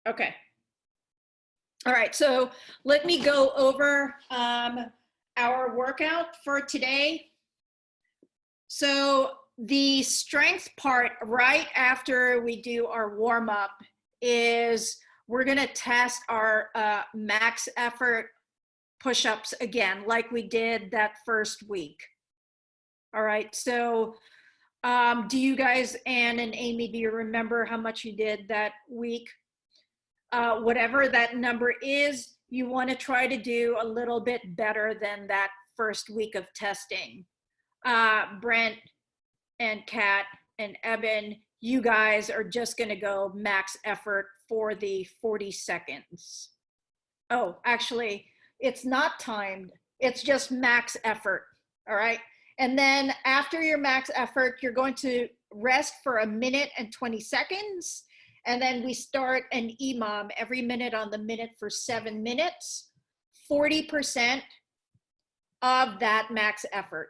Okay. All right, so let me go over our workout for today. So the strength part right after we do our warm up is we're going to test our max effort push-ups again, like we did that first week. All right, so do you guys, Anne and Amy, do you remember how much you did that week? Whatever that number is, you want to try to do a little bit better than that first week of testing. Brent and Kat and Eben, you guys are just going to go max effort for the 40 seconds. Oh, actually, it's not timed. It's just max effort. All right. And then after your max effort, you're going to rest for 1 minute and 20 seconds. And then we start an EMOM every minute on the minute for 7 minutes, 40% of that max effort.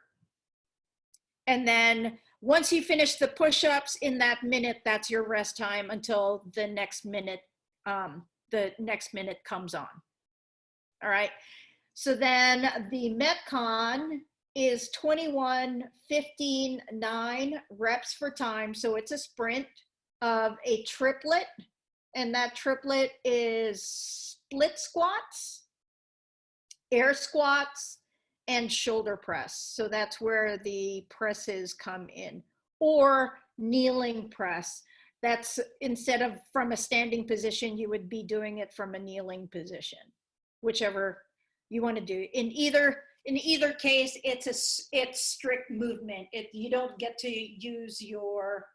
And then once you finish the push-ups in that minute, that's your rest time until the next minute comes on. All right. So then the Metcon is 21, 15, 9 reps for time. So it's a sprint of a triplet, and that triplet is split squats, air squats, and shoulder press. So that's where the presses come in, or kneeling press. That's instead of from a standing position, you would be doing it from a kneeling position, whichever you want to do. In either case, it's strict movement. You don't get to use your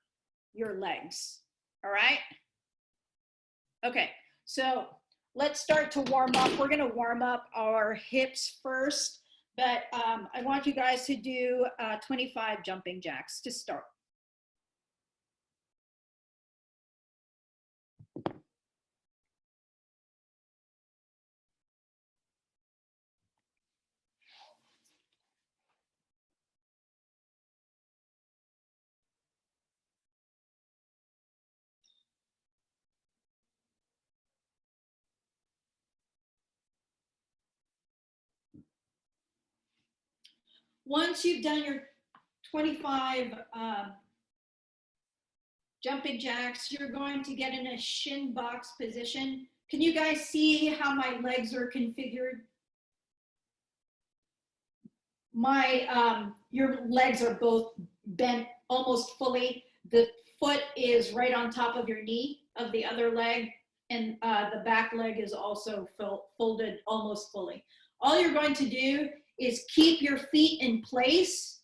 legs. All right. Okay. So let's start to warm up. We're going to warm up our hips first, but I want you guys to do 25 jumping jacks to start. Once you've done your 25 jumping jacks, you're going to get in a shin box position. Can you guys see how my legs are configured? Your legs are both bent almost fully. The foot is right on top of your knee of the other leg, and the back leg is also folded almost fully. All you're going to do is keep your feet in place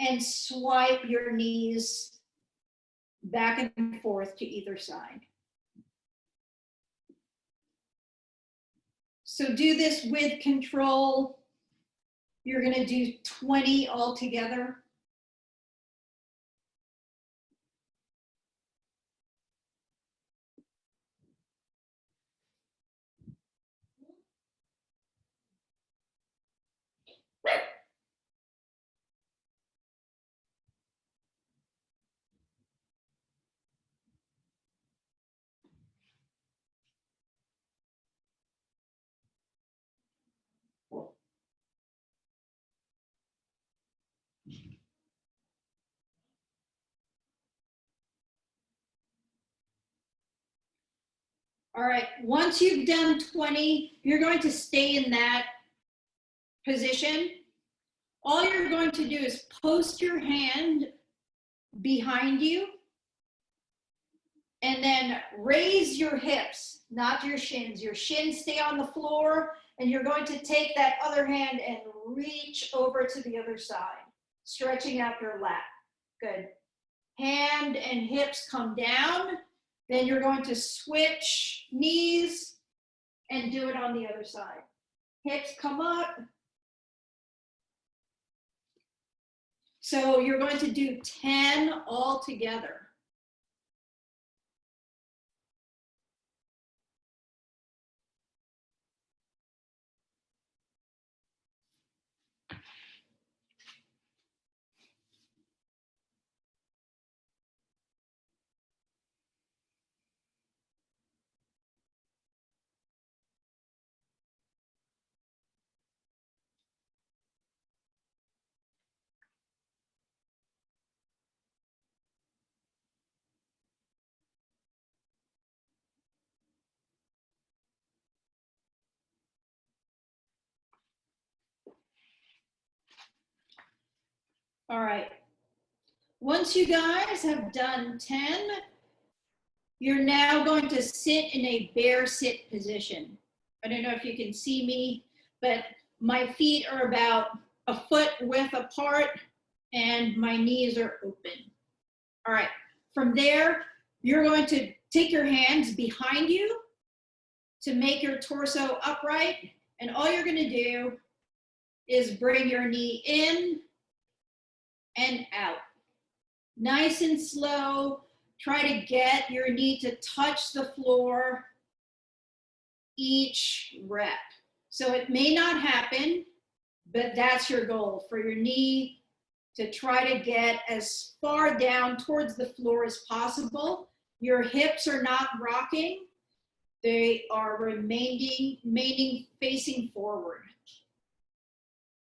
and swipe your knees back and forth to either side. So do this with control. You're going to do 20 altogether. All right, once you've done 20, you're going to stay in that position. All you're going to do is post your hand behind you and then raise your hips, not your shins. Your shins stay on the floor, and you're going to take that other hand and reach over to the other side, stretching out your lat. Good. Hand and hips come down. Then you're going to switch knees and do it on the other side. Hips come up. So you're going to do 10 all together. All right. Once you guys have done 10, you're now going to sit in a bear sit position. I don't know if you can see me, but my feet are about a foot width apart and my knees are open. All right, from there, you're going to take your hands behind you to make your torso upright, and all you're gonna do is bring your knee in and out. Nice and slow. Try to get your knee to touch the floor each rep. So it may not happen, but that's your goal, for your knee to try to get as far down towards the floor as possible. Your hips are not rocking. They are remaining facing forward.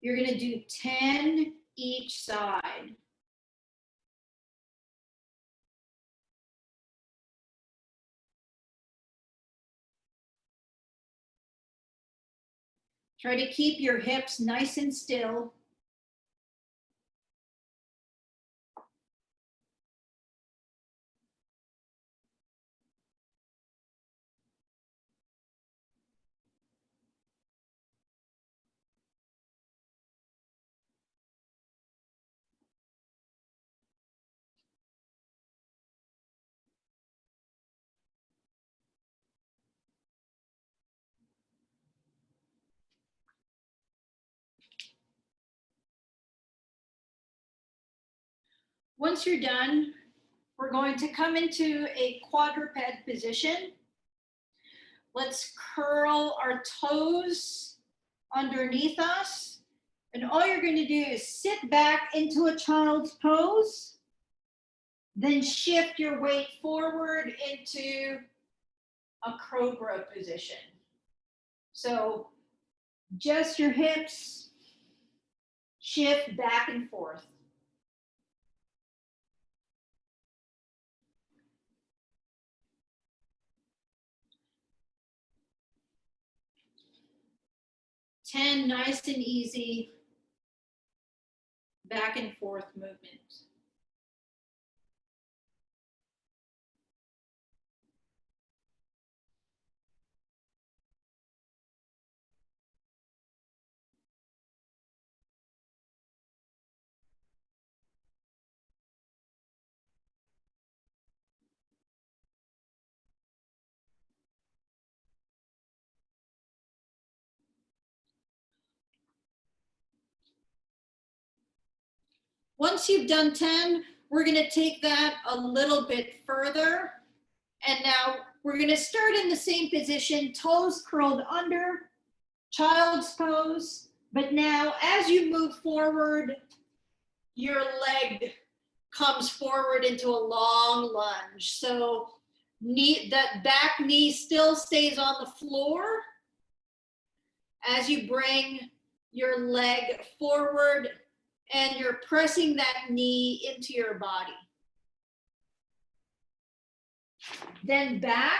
You're gonna do 10 each side. Try to keep your hips nice and still. Once you're done, we're going to come into a quadruped position. Let's curl our toes underneath us. And all you're going to do is sit back into a child's pose, then shift your weight forward into a cobra position. So just your hips shift back and forth. Ten nice and easy back and forth movements. Once you've done 10, we're gonna take that a little bit further. And now we're gonna start in the same position, toes curled under, child's pose. But now as you move forward, your leg comes forward into a long lunge. So that back knee still stays on the floor as you bring your leg forward and you're pressing that knee into your body. Then back,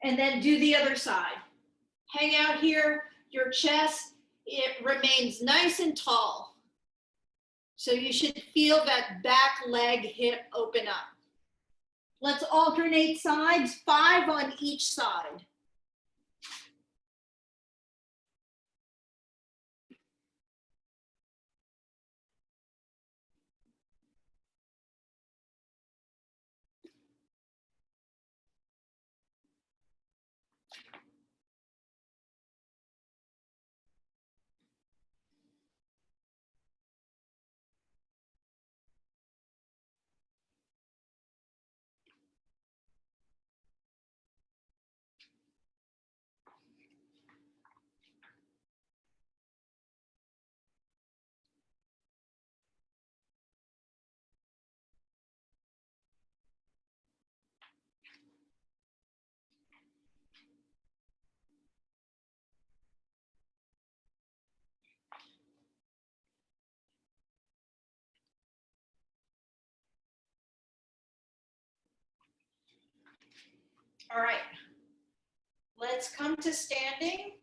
and then do the other side. Hang out here, your chest, it remains nice and tall. So you should feel that back leg hip open up. Let's alternate sides, 5 on each side. All right, let's come to standing.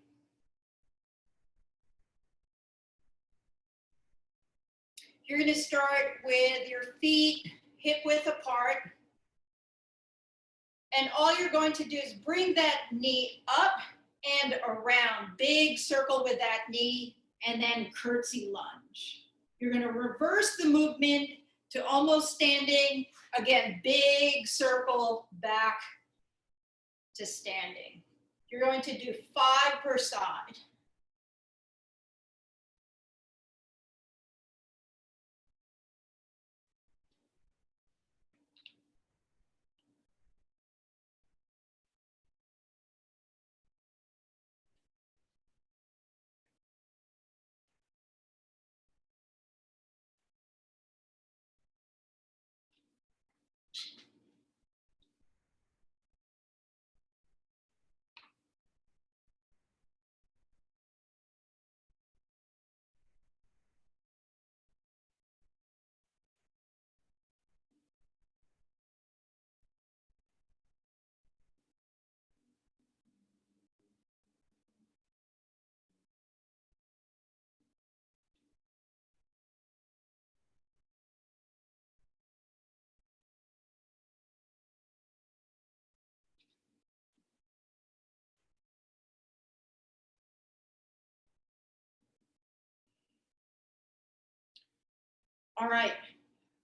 You're going to start with your feet hip width apart. And all you're going to do is bring that knee up and around. Big circle with that knee, and then curtsy lunge. You're going to reverse the movement to almost standing. Again, big circle back to standing. You're going to do 5 per side. All right,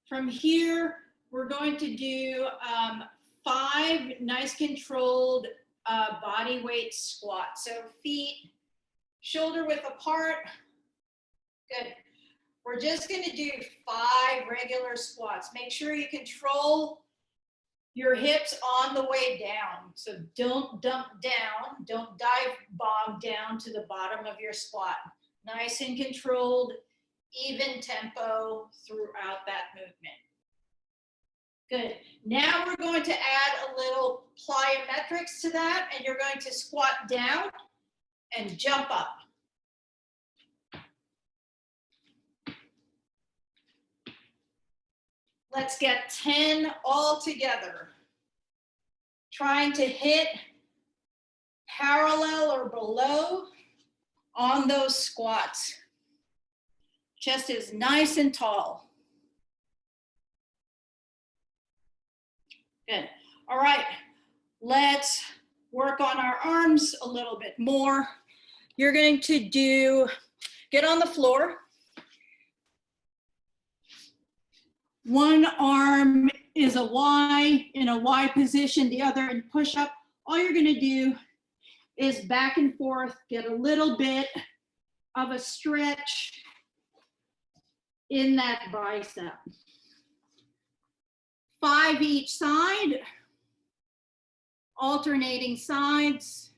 from here, we're going to do 5 nice controlled body weight squats. So feet shoulder width apart. Good. We're just going to do 5 regular squats. Make sure you control your hips on the way down. So don't dump down, don't dive bomb down to the bottom of your squat. Nice and controlled, even tempo throughout that movement. Good. Now we're going to add a little plyometrics to that, and you're going to squat down and jump up. Let's get 10 all together. Trying to hit parallel or below on those squats. Chest is nice and tall. Good. All right, let's work on our arms a little bit more. You're going to get on the floor. One arm is a Y, in a Y position, the other in push-up. All you're going to do is back and forth, get a little bit of a stretch in that bicep. 5 each side, alternating sides.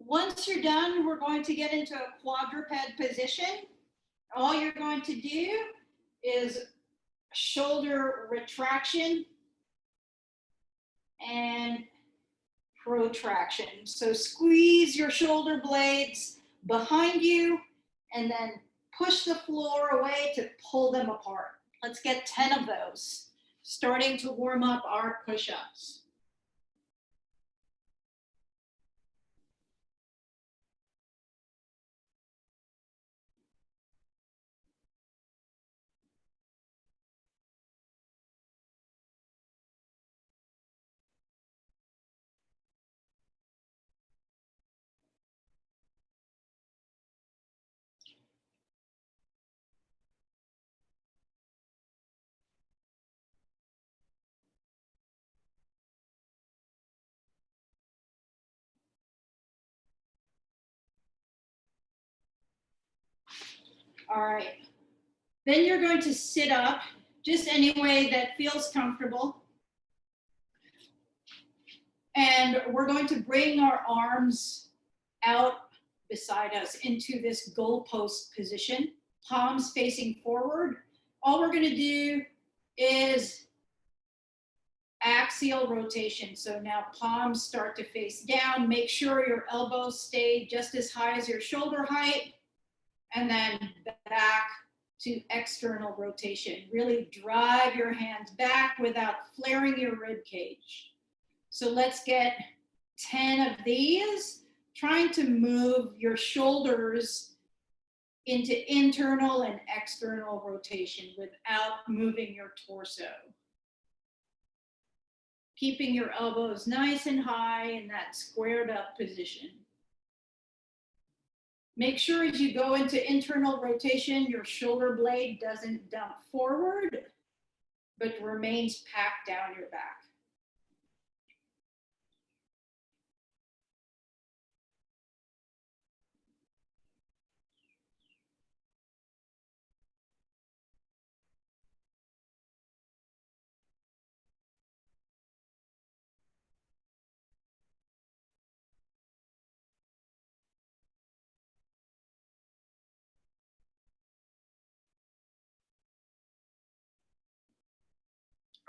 Once you're done, we're going to get into a quadruped position. All you're going to do is shoulder retraction and protraction. So squeeze your shoulder blades behind you and then push the floor away to pull them apart. Let's get 10 of those, starting to warm up our push-ups. All right, then you're going to sit up just any way that feels comfortable. And we're going to bring our arms out beside us into this goalpost position, palms facing forward. All we're going to do is axial rotation. So now palms start to face down. Make sure your elbows stay just as high as your shoulder height. And then back to external rotation. Really drive your hands back without flaring your rib cage. So let's get 10 of these, trying to move your shoulders into internal and external rotation without moving your torso. Keeping your elbows nice and high in that squared up position. Make sure as you go into internal rotation, your shoulder blade doesn't dump forward, but remains packed down your back.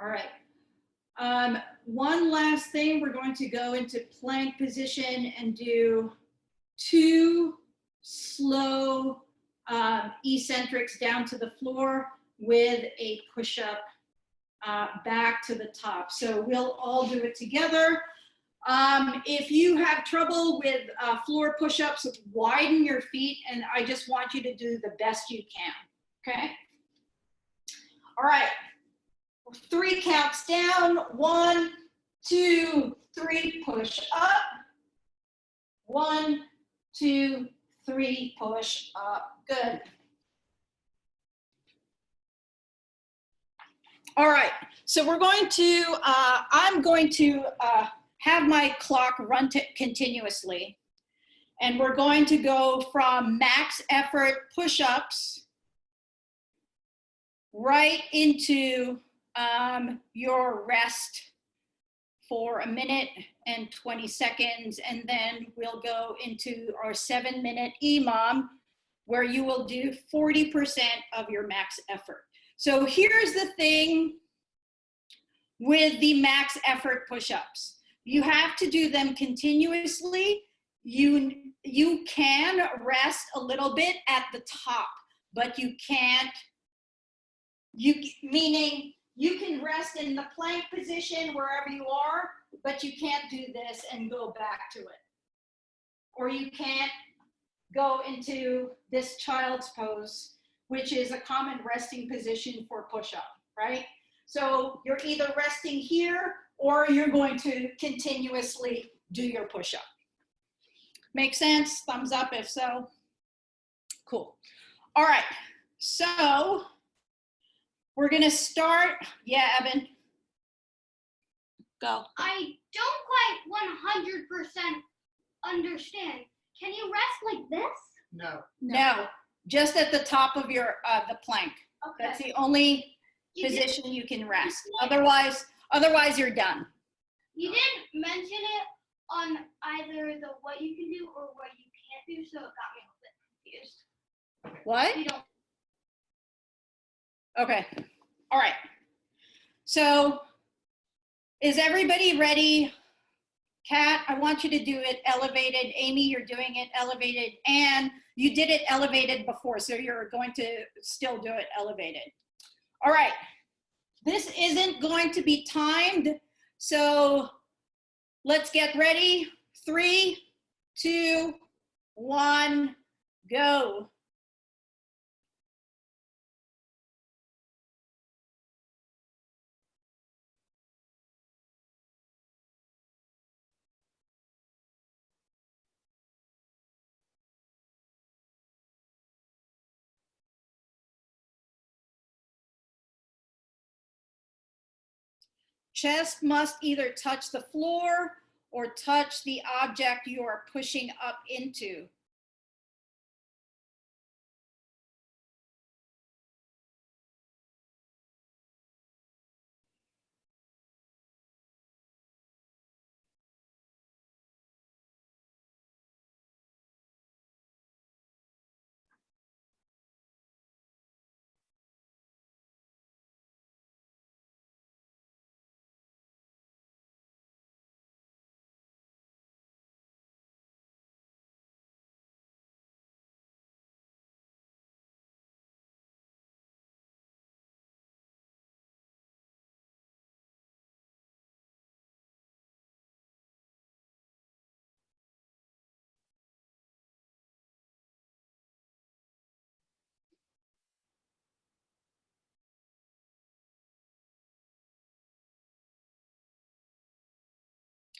All right. One last thing, we're going to go into plank position and do 2 slow eccentrics down to the floor with a push-up back to the top. So we'll all do it together. If you have trouble with floor push-ups, widen your feet, and I just want you to do the best you can, okay? All right. 3 counts down. 1, 2, 3, push up. 1, 2, 3, push up. Good. All right, so we're going to, I'm going to have my clock run continuously. And we're going to go from max effort push-ups right into your rest for 1 minute and 20 seconds, and then we'll go into our 7-minute EMOM, where you will do 40% of your max effort. So here's the thing with the max effort push-ups. You have to do them continuously. You can rest a little bit at the top, but you can't, meaning you can rest in the plank position wherever you are, but you can't do this and go back to it. Or you can't go into this child's pose, which is a common resting position for push-up, right? So you're either resting here or you're going to continuously do your push-up. Make sense? Thumbs up if so. Cool. All right, so we're gonna start. Yeah, Evan. Go. I don't quite 100% understand. Can you rest like this? No. No, just at the top of your the plank. Okay. That's the only position you can rest. Otherwise you're done. You didn't mention it on either the what you can do or what you can't do, so it got me a little bit confused. What? You don't. Okay. All right. So is everybody ready? Kat, I want you to do it elevated. Amy, you're doing it elevated. And you did it elevated before, so you're going to still do it elevated. All right. This isn't going to be timed, so let's get ready. 3, 2, 1, go. Chest must either touch the floor or touch the object you are pushing up into.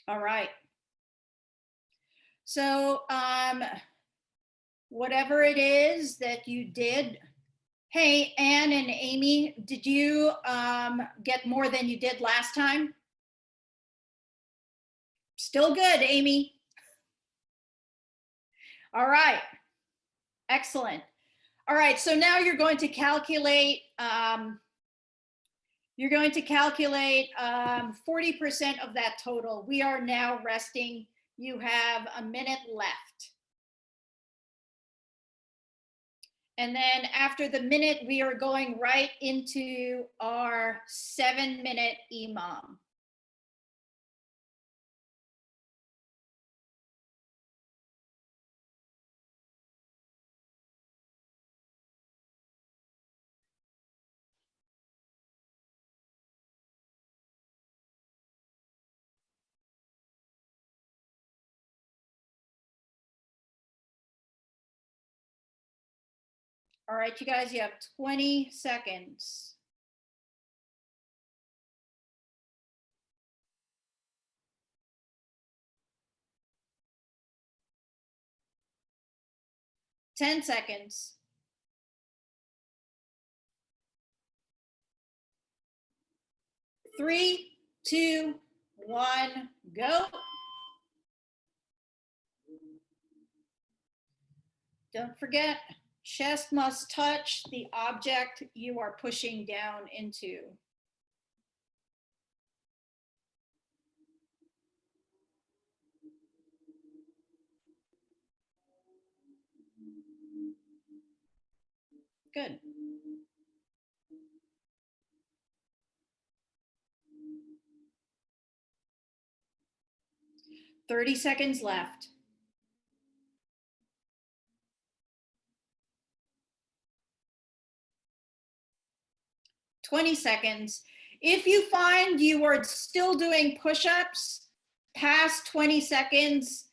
All right. So whatever it is that you did, hey, Anne and Amy, did you get more than you did last time? Still good, Amy. All right, excellent. All right, so now you're going to calculate 40% of that total. We are now resting. You have a minute left. And then after the minute, we are going right into our 7-minute EMOM. All right, you guys, you have 20 seconds. Ten seconds. 3, 2, 1, go. Don't forget, chest must touch the object you are pushing down into. Good. Thirty seconds left. Twenty seconds. If you find you are still doing push-ups past 20 seconds,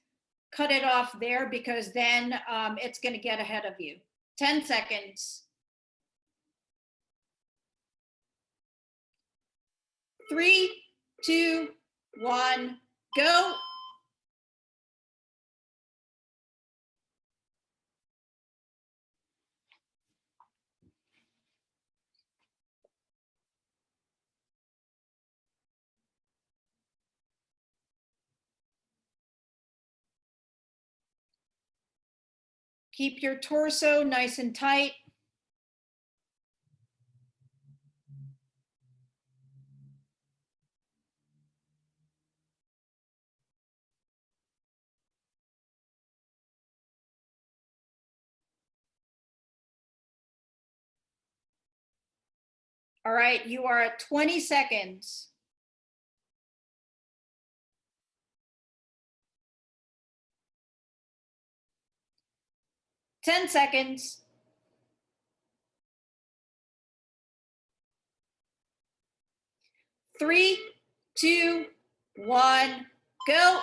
cut it off there because then it's going to get ahead of you. 10 seconds. 3, 2, 1, go. Keep your torso nice and tight. All right, you are at 20 seconds. Ten seconds. 3, 2, 1, go.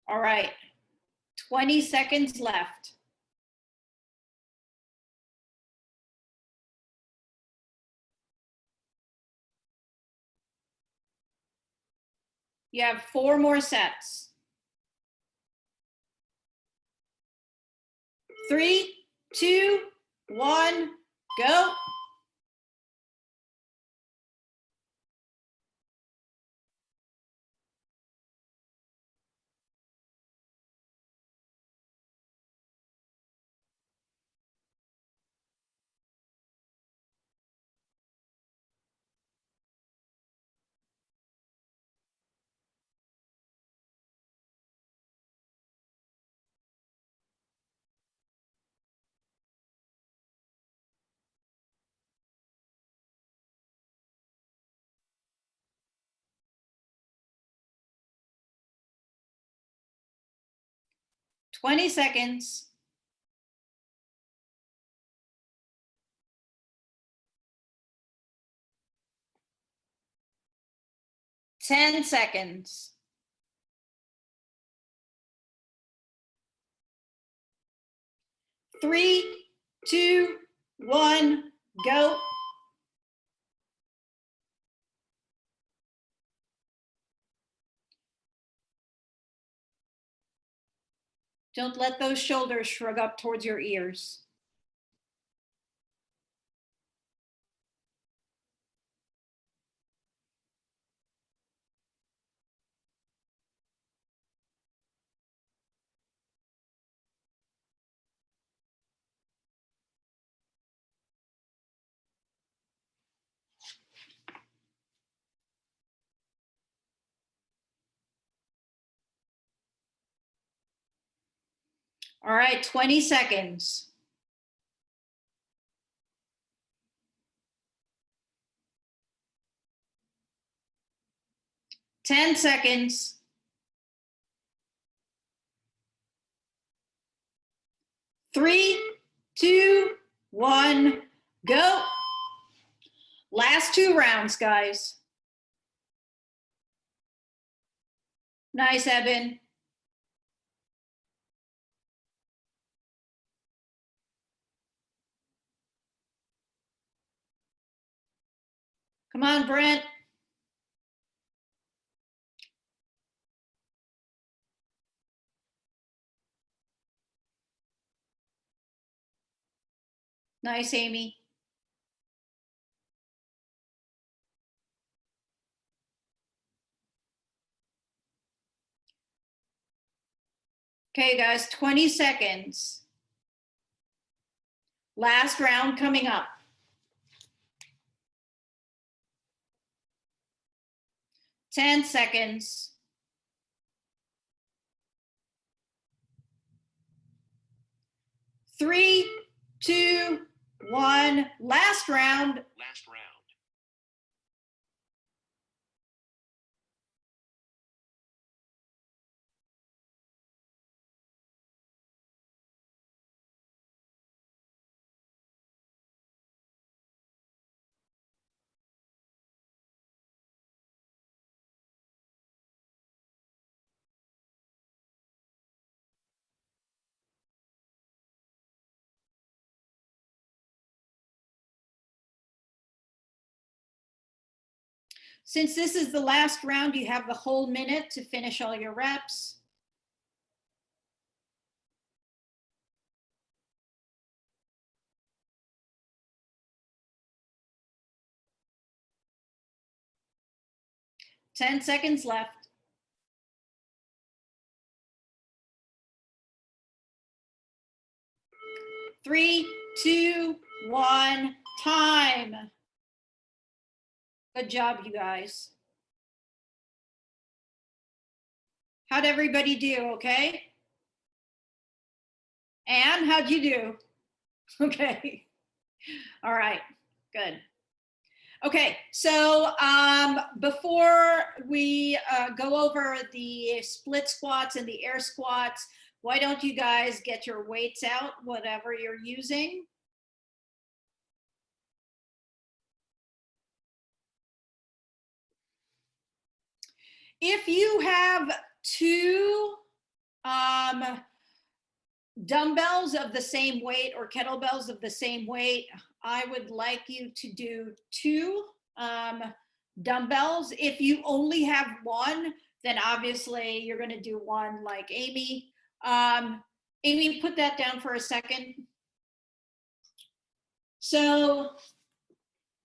All right, 20 seconds left. You have 4 more sets. 3, 2, 1, go. 20 seconds. 10 seconds. 3, 2, 1, go. Don't let those shoulders shrug up towards your ears. All right, 20 seconds. 10 seconds. 3, 2, 1, go. Last 2 rounds, guys. Nice, Eben. Come on, Brent. Nice, Amy. Okay, guys, 20 seconds. Last round coming up. 10 seconds. 3, 2, 1. Last round. Last round. Since this is the last round, you have the whole minute to finish all your reps. Ten seconds left. Three, two, one, time. Good job, you guys. How'd everybody do, okay? Anne, how'd you do? Okay. All right, good. Okay, so before we go over the split squats and the air squats, why don't you guys get your weights out, whatever you're using? If you have 2 dumbbells of the same weight or kettlebells of the same weight, I would like you to do 2 dumbbells. If you only have 1, then obviously you're going to do 1 like Amy. Amy, put that down for a second. So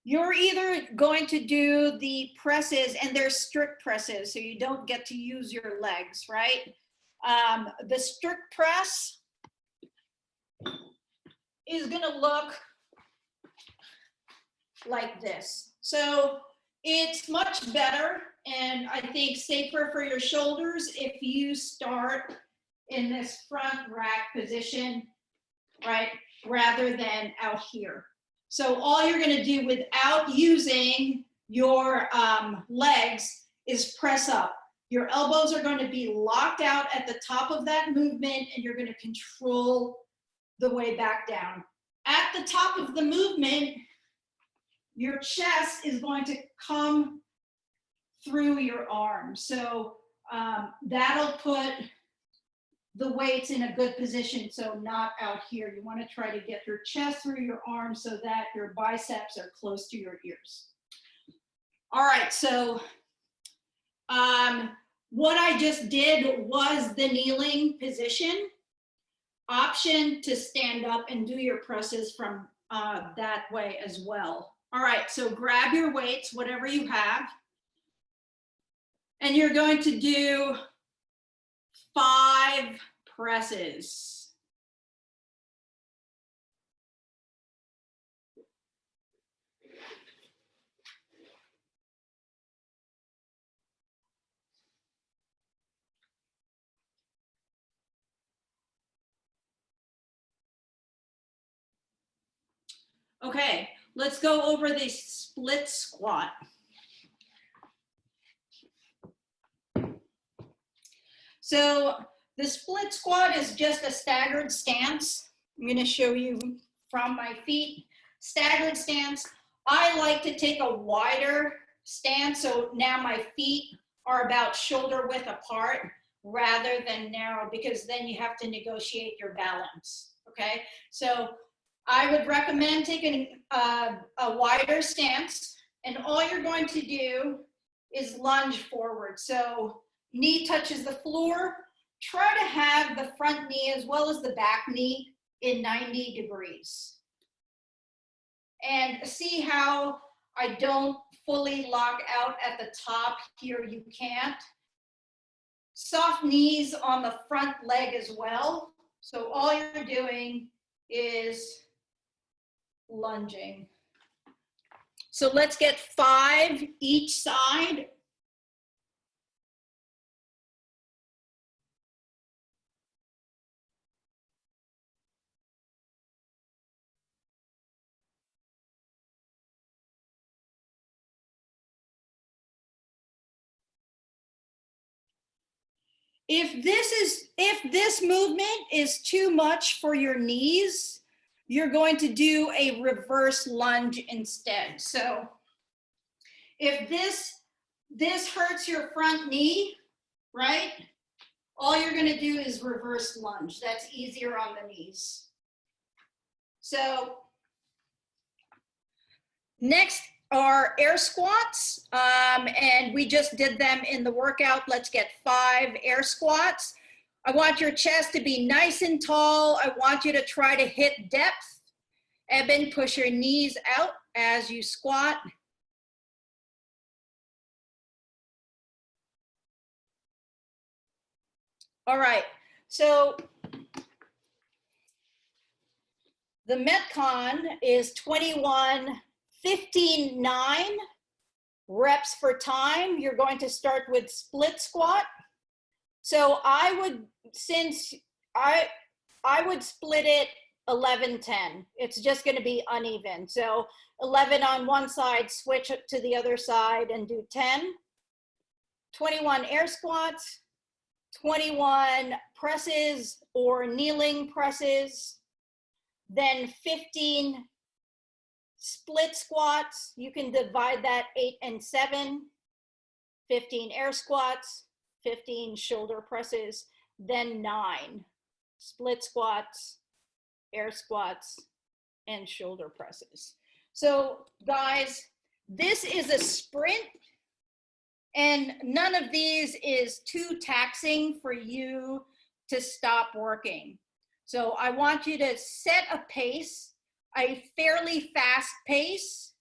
you're either going to do the presses, and they're strict presses, so you don't get to use your legs, right? The strict press is going to look like this. So it's much better, and I think safer for your shoulders if you start in this front rack position, right, rather than out here. So all you're going to do without using your legs is press up. Your elbows are going to be locked out at the top of that movement, and you're going to control the way back down. At the top of the movement, your chest is going to come through your arms. So that'll put the weights in a good position, so not out here. You want to try to get your chest through your arms so that your biceps are close to your ears. All right, so what I just did was the kneeling position. Option to stand up and do your presses from that way as well. All right, so grab your weights, whatever you have, and you're going to do 5 presses. Okay, let's go over the split squat. So the split squat is just a staggered stance. I'm going to show you from my feet. Staggered stance. I like to take a wider stance, so now my feet are about shoulder width apart rather than narrow, because then you have to negotiate your balance. Okay, so I would recommend taking a wider stance, and all you're going to do is lunge forward. So knee touches the floor. Try to have the front knee as well as the back knee in 90 degrees. And see how I don't fully lock out at the top here? You can't. Soft knees on the front leg as well. So all you're doing is lunging. So let's get 5 each side. If this movement is too much for your knees, you're going to do a reverse lunge instead. So if this hurts your front knee, right? All you're going to do is reverse lunge. That's easier on the knees. So next are air squats, and we just did them in the workout. Let's get 5 air squats. I want your chest to be nice and tall. I want you to try to hit depth. Eben, push your knees out as you squat. All right, so the Metcon is 21, 15, 9 reps for time. You're going to start with split squat. So I would split it 11, 10. It's just going to be uneven. So 11 on one side, switch to the other side and do 10. 21 air squats, 21 presses or kneeling presses, then 15 split squats. You can divide that 8 and 7, 15 air squats, 15 shoulder presses, then 9 split squats, air squats, and shoulder presses. So guys, this is a sprint, and none of these is too taxing for you to stop working. So I want you to set a pace, a fairly fast pace,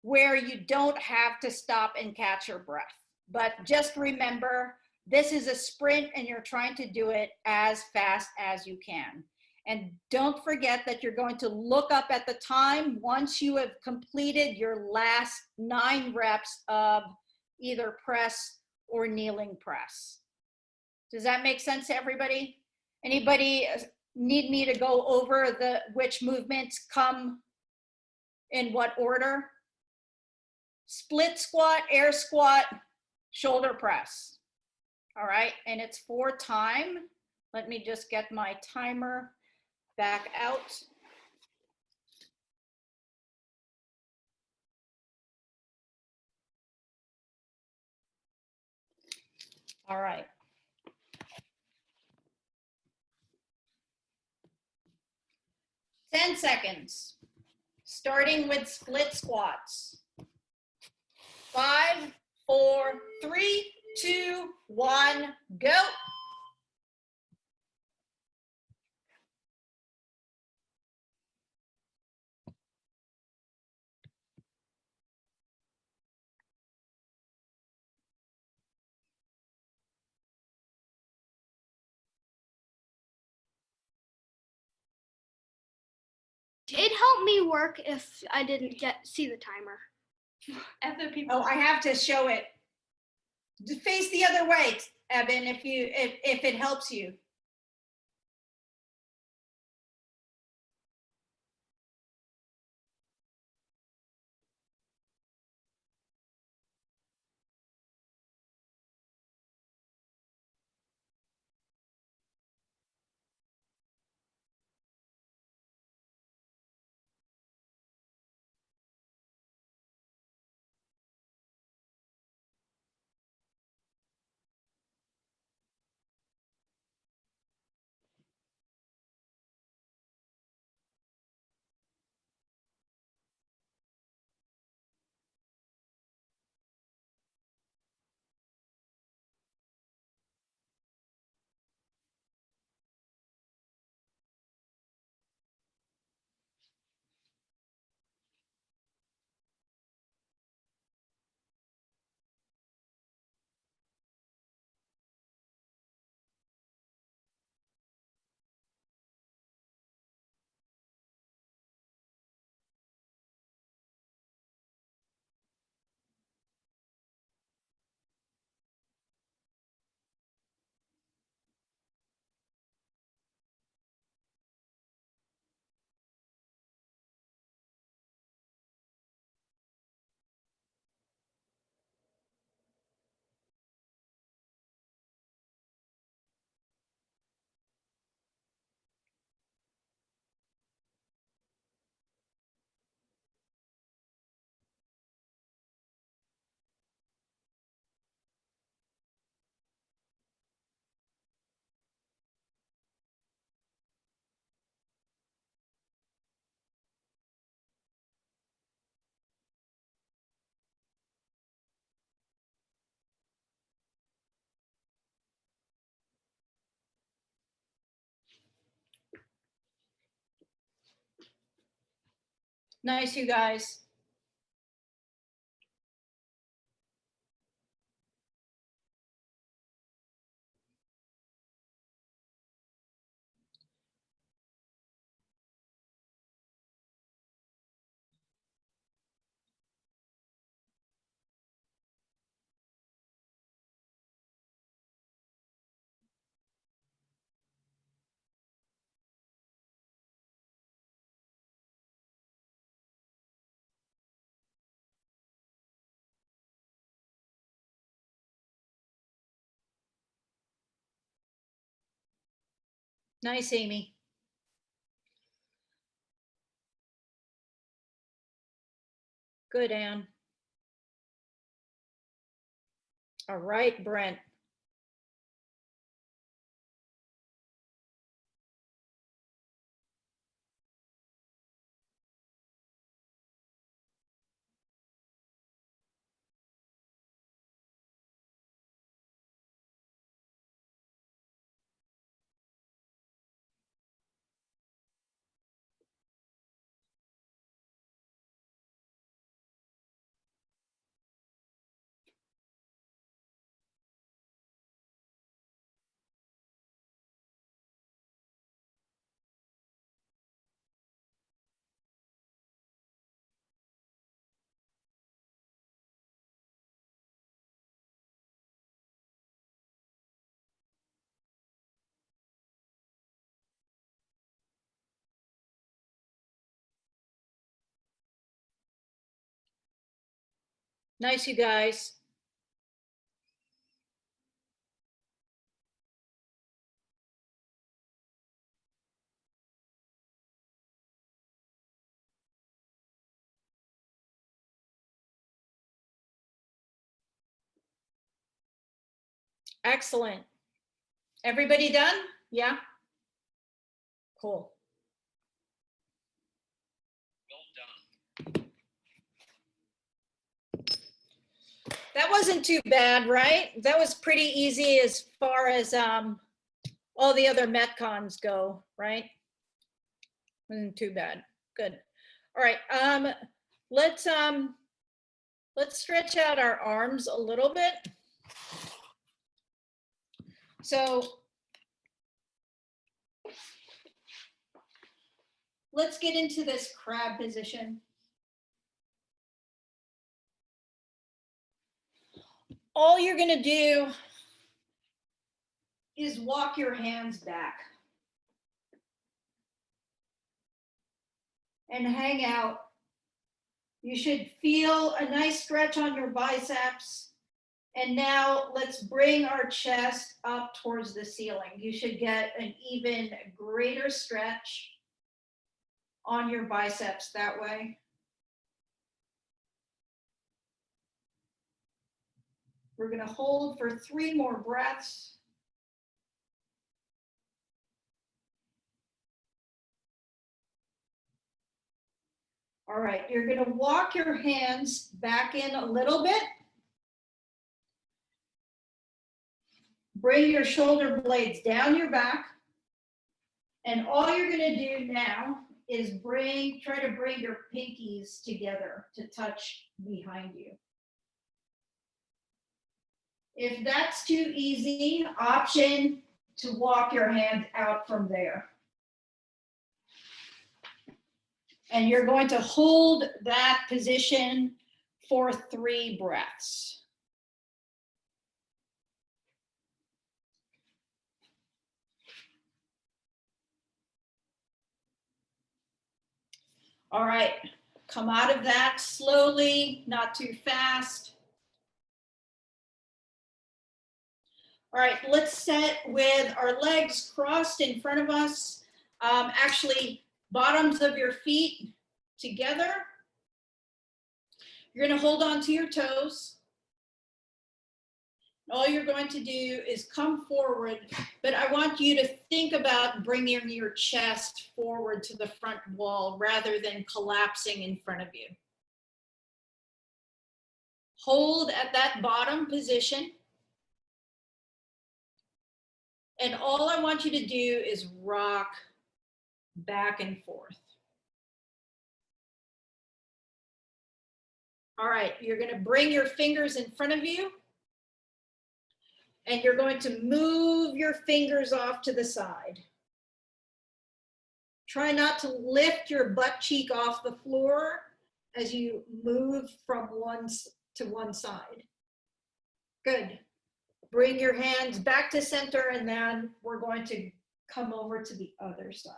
where you don't have to stop and catch your breath. But just remember, this is a sprint and you're trying to do it as fast as you can. And don't forget that you're going to look up at the time once you have completed your last 9 reps of either press or kneeling press. Does that make sense to everybody? Anybody need me to go over which movements come in what order? Split squat, air squat, shoulder press. All right, and it's for time. Let me just get my timer back out. All right. Ten seconds, starting with split squats. 5, 4, 3, 2, 1, go. It helped me work if I didn't see the timer. Other people. Oh, I have to show it. Face the other way, Evan, if it helps you. Nice, you guys. Nice, Amy. Good, Anne. All right, Brent. Nice, you guys. Excellent. Everybody done? Yeah? Cool. That wasn't too bad, right? That was pretty easy as far as all the other Metcons go, right? Wasn't too bad. Good. All right. Let's stretch out our arms a little bit. So let's get into this crab position. All you're going to do is walk your hands back and hang out. You should feel a nice stretch on your biceps. And now let's bring our chest up towards the ceiling. You should get an even greater stretch on your biceps that way. We're going to hold for 3 more breaths. All right, you're going to walk your hands back in a little bit. Bring your shoulder blades down your back. And all you're going to do now is try to bring your pinkies together to touch behind you. If that's too easy, option to walk your hand out from there. And you're going to hold that position for 3 breaths. All right, come out of that slowly, not too fast. All right, let's set with our legs crossed in front of us. Actually, bottoms of your feet together. You're going to hold on to your toes. All you're going to do is come forward, but I want you to think about bringing your chest forward to the front wall rather than collapsing in front of you. Hold at that bottom position. And all I want you to do is rock back and forth. All right, you're going to bring your fingers in front of you. And you're going to move your fingers off to the side. Try not to lift your butt cheek off the floor as you move from one to one side. Good. Bring your hands back to center, and then we're going to come over to the other side.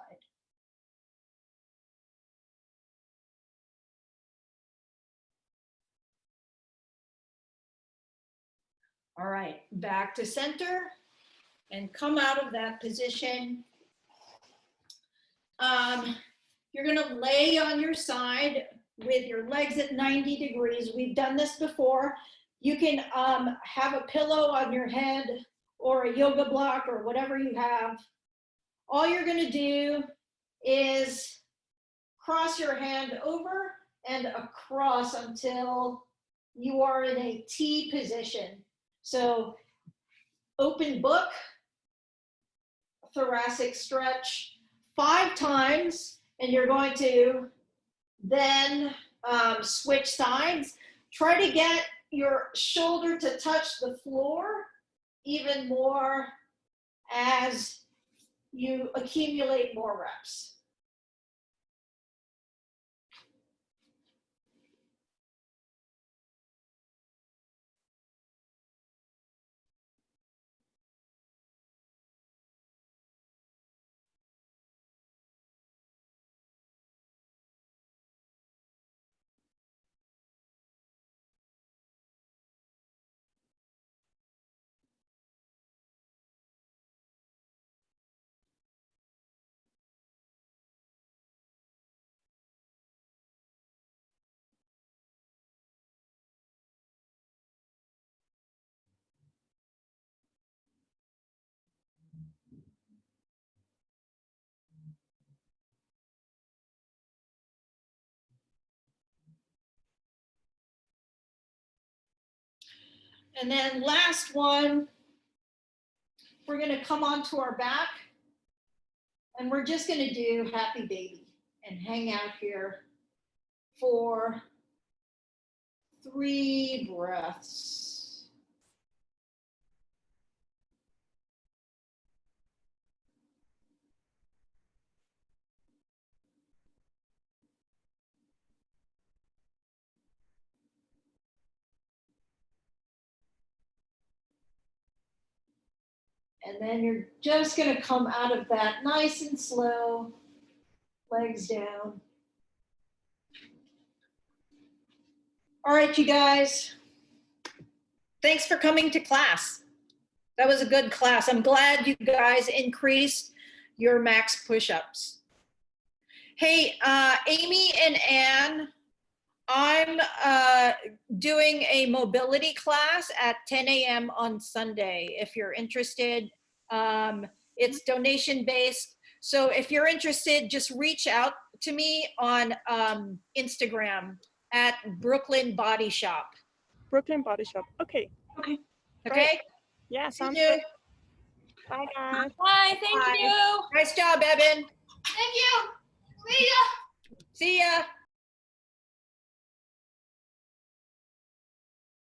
All right, back to center and come out of that position. You're gonna lay on your side with your legs at 90 degrees. We've done this before. You can have a pillow on your head or a yoga block or whatever you have. All you're gonna do is cross your hand over and across until you are in a T position. So open book, thoracic stretch 5 times, and you're going to then switch sides. Try to get your shoulder to touch the floor even more as you accumulate more reps. And then last one, we're gonna come onto our back and we're just gonna do happy baby and hang out here for 3 breaths. And then you're just gonna come out of that nice and slow, legs down. All right, you guys. Thanks for coming to class. That was a good class. I'm glad you guys increased your max push-ups. Hey, Amy and Ann, I'm doing a mobility class at 10 a.m. on Sunday. If you're interested, it's donation-based. So if you're interested, just reach out to me on Instagram at Brooklyn Body Shop. Brooklyn Body Shop. Okay. Okay? Yeah, Thank sounds you. good. Bye, guys. Bye, thank Bye. you. Nice job, Evan. Thank you. See ya. See ya.